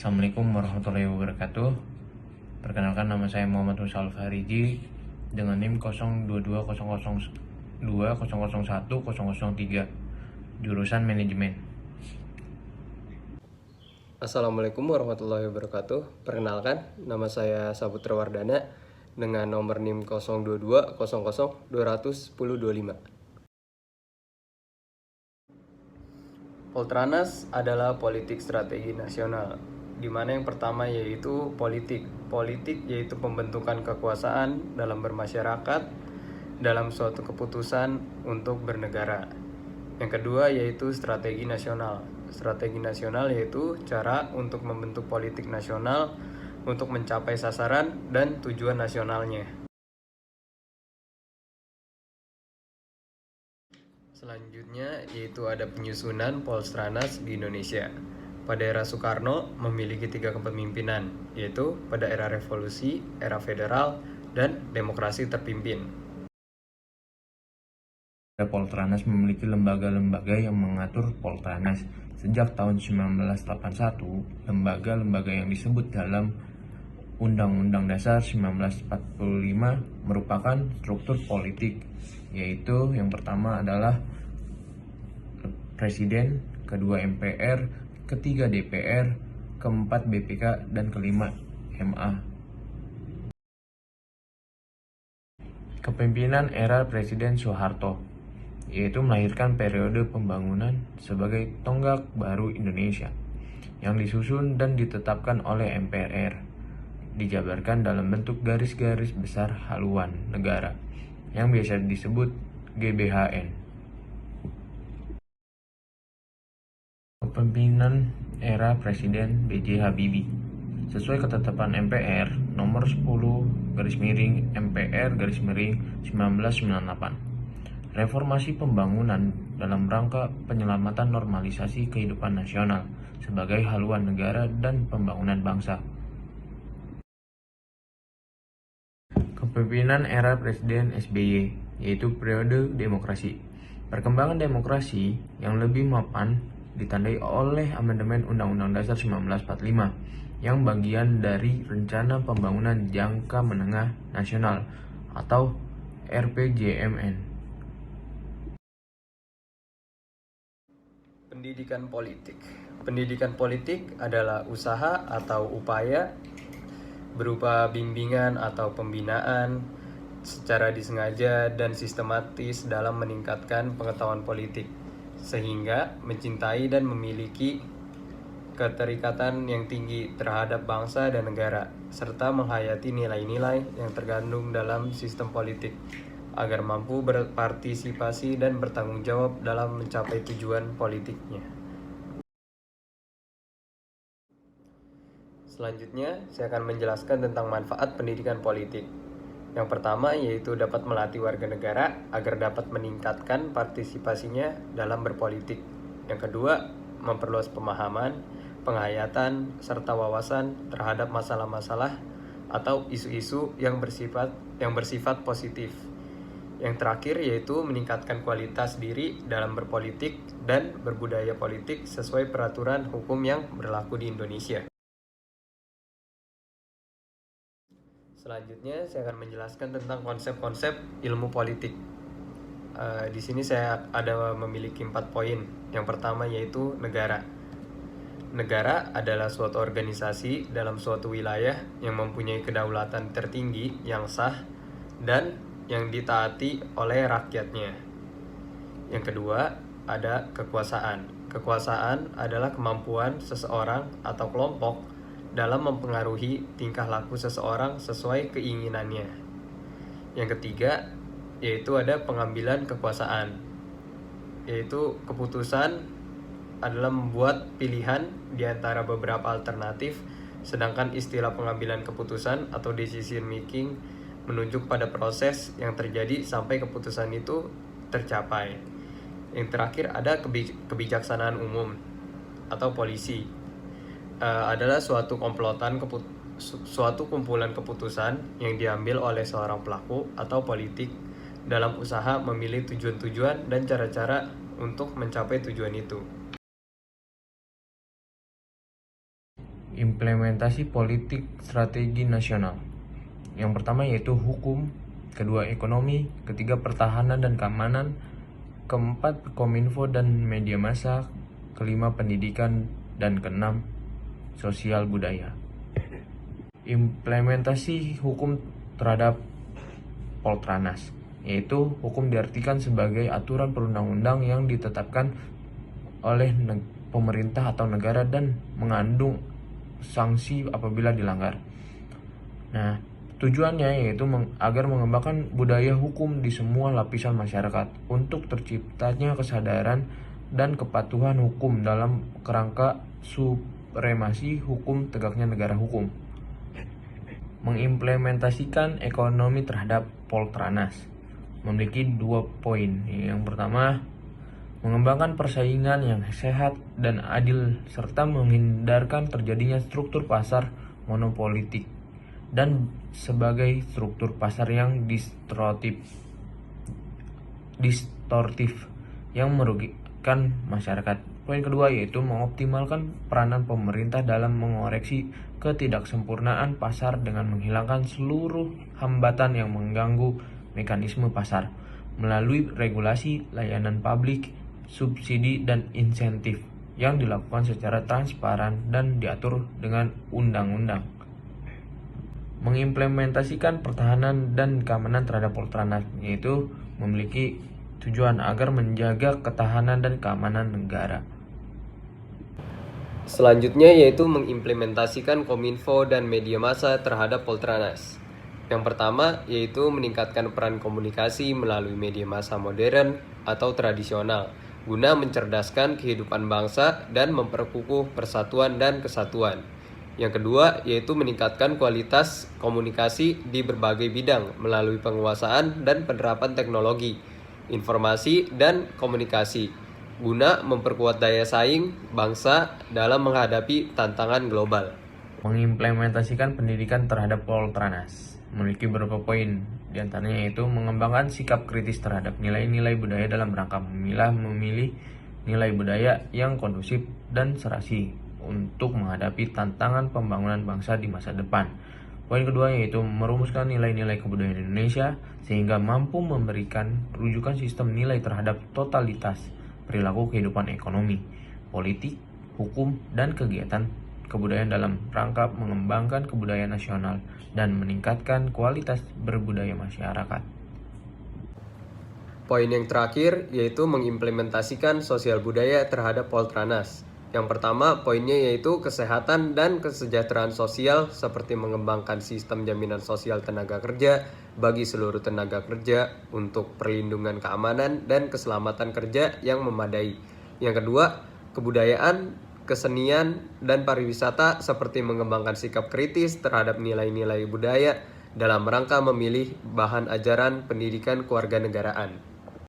Assalamualaikum warahmatullahi wabarakatuh. Perkenalkan, nama saya Muhammad Musal Fariji dengan NIM 020002001003, jurusan manajemen. Assalamualaikum warahmatullahi wabarakatuh. Perkenalkan, nama saya Saputra Wardana dengan nomor NIM 0220021025. Poltranas adalah politik strategi nasional, di mana yang pertama yaitu politik. Politik yaitu pembentukan kekuasaan dalam bermasyarakat dalam suatu keputusan untuk bernegara. Yang kedua yaitu strategi nasional. Strategi nasional yaitu cara untuk membentuk politik nasional untuk mencapai sasaran dan tujuan nasionalnya. Selanjutnya yaitu ada penyusunan Polstranas di Indonesia. Pada era Soekarno memiliki 3 kepemimpinan, yaitu pada era revolusi, era federal, dan demokrasi terpimpin. Poltranas memiliki lembaga-lembaga yang mengatur Poltranas. Sejak tahun 1981, lembaga-lembaga yang disebut dalam Undang-Undang Dasar 1945 merupakan struktur politik, yaitu yang pertama adalah Presiden, kedua MPR, ketiga DPR, keempat BPK, dan kelima MA. Kepemimpinan era Presiden Soeharto, yaitu melahirkan periode pembangunan sebagai tonggak baru Indonesia, yang disusun dan ditetapkan oleh MPR, dijabarkan dalam bentuk garis-garis besar haluan negara, yang biasa disebut GBHN. Kepemimpinan era Presiden B.J. Habibie, sesuai ketetapan MPR nomor 10/MPR/1998. Reformasi pembangunan dalam rangka penyelamatan normalisasi kehidupan nasional sebagai haluan negara dan pembangunan bangsa. Kepemimpinan era Presiden SBY, yaitu periode demokrasi. Perkembangan demokrasi yang lebih mapan ditandai oleh amandemen Undang-Undang Dasar 1945 yang bagian dari Rencana Pembangunan Jangka Menengah Nasional atau RPJMN. Pendidikan politik. Pendidikan politik adalah usaha atau upaya berupa bimbingan atau pembinaan secara disengaja dan sistematis dalam meningkatkan pengetahuan politik, sehingga mencintai dan memiliki keterikatan yang tinggi terhadap bangsa dan negara, serta menghayati nilai-nilai yang terkandung dalam sistem politik, agar mampu berpartisipasi dan bertanggung jawab dalam mencapai tujuan politiknya. Selanjutnya, saya akan menjelaskan tentang manfaat pendidikan politik. Yang pertama yaitu dapat melatih warga negara agar dapat meningkatkan partisipasinya dalam berpolitik. Yang kedua, memperluas pemahaman, penghayatan, serta wawasan terhadap masalah-masalah atau isu-isu yang bersifat positif. Yang terakhir yaitu meningkatkan kualitas diri dalam berpolitik dan berbudaya politik sesuai peraturan hukum yang berlaku di Indonesia. Selanjutnya saya akan menjelaskan tentang konsep-konsep ilmu politik. Di sini saya ada memiliki 4 poin. Yang pertama yaitu negara. Negara adalah suatu organisasi dalam suatu wilayah yang mempunyai kedaulatan tertinggi yang sah dan yang ditaati oleh rakyatnya. Yang kedua ada kekuasaan. Kekuasaan adalah kemampuan seseorang atau kelompok dalam mempengaruhi tingkah laku seseorang sesuai keinginannya. Yang ketiga, yaitu ada pengambilan kekuasaan, yaitu keputusan adalah membuat pilihan di antara beberapa alternatif, sedangkan istilah pengambilan keputusan atau decision making menunjuk pada proses yang terjadi sampai keputusan itu tercapai. Yang terakhir ada kebijaksanaan umum atau polisi. Adalah suatu kumpulan keputusan yang diambil oleh seorang pelaku atau politik dalam usaha memilih tujuan-tujuan dan cara-cara untuk mencapai tujuan itu. Implementasi politik strategi nasional. Yang pertama yaitu hukum, kedua ekonomi, ketiga pertahanan dan keamanan, keempat kominfo dan media massa, kelima pendidikan, dan keenam sosial budaya. Implementasi hukum terhadap Poltranas, yaitu hukum diartikan sebagai aturan perundang-undang yang ditetapkan oleh pemerintah atau negara dan mengandung sanksi apabila dilanggar. Nah, tujuannya yaitu agar mengembangkan budaya hukum di semua lapisan masyarakat untuk terciptanya kesadaran dan kepatuhan hukum dalam kerangka supremasi hukum, tegaknya negara hukum. Mengimplementasikan ekonomi terhadap Poltranas memiliki 2 poin. Yang pertama, mengembangkan persaingan yang sehat dan adil serta menghindarkan terjadinya struktur pasar monopolitik dan sebagai struktur pasar yang distortif yang merugikan masyarakat. Poin kedua yaitu mengoptimalkan peranan pemerintah dalam mengoreksi ketidaksempurnaan pasar dengan menghilangkan seluruh hambatan yang mengganggu mekanisme pasar melalui regulasi, layanan publik, subsidi, dan insentif yang dilakukan secara transparan dan diatur dengan undang-undang. Mengimplementasikan pertahanan dan keamanan terhadap Poltranas, yaitu memiliki tujuan agar menjaga ketahanan dan keamanan negara. Selanjutnya yaitu mengimplementasikan kominfo dan media massa terhadap Poltranas. Yang pertama yaitu meningkatkan peran komunikasi melalui media massa modern atau tradisional guna mencerdaskan kehidupan bangsa dan memperkukuh persatuan dan kesatuan. Yang kedua yaitu meningkatkan kualitas komunikasi di berbagai bidang melalui penguasaan dan penerapan teknologi, informasi, dan komunikasi guna memperkuat daya saing bangsa dalam menghadapi tantangan global. Mengimplementasikan pendidikan terhadap Poltranas memiliki beberapa poin, diantaranya yaitu mengembangkan sikap kritis terhadap nilai-nilai budaya dalam rangka memilih nilai budaya yang kondusif dan serasi untuk menghadapi tantangan pembangunan bangsa di masa depan. Poin kedua yaitu merumuskan nilai-nilai kebudayaan Indonesia sehingga mampu memberikan rujukan sistem nilai terhadap totalitas perilaku kehidupan ekonomi, politik, hukum, dan kegiatan kebudayaan dalam rangka mengembangkan kebudayaan nasional dan meningkatkan kualitas berbudaya masyarakat. Poin yang terakhir yaitu mengimplementasikan sosial budaya terhadap Poltranas. Yang pertama poinnya yaitu kesehatan dan kesejahteraan sosial seperti mengembangkan sistem jaminan sosial tenaga kerja bagi seluruh tenaga kerja untuk perlindungan keamanan dan keselamatan kerja yang memadai. Yang kedua, kebudayaan, kesenian, dan pariwisata seperti mengembangkan sikap kritis terhadap nilai-nilai budaya dalam rangka memilih bahan ajaran pendidikan kewarganegaraan.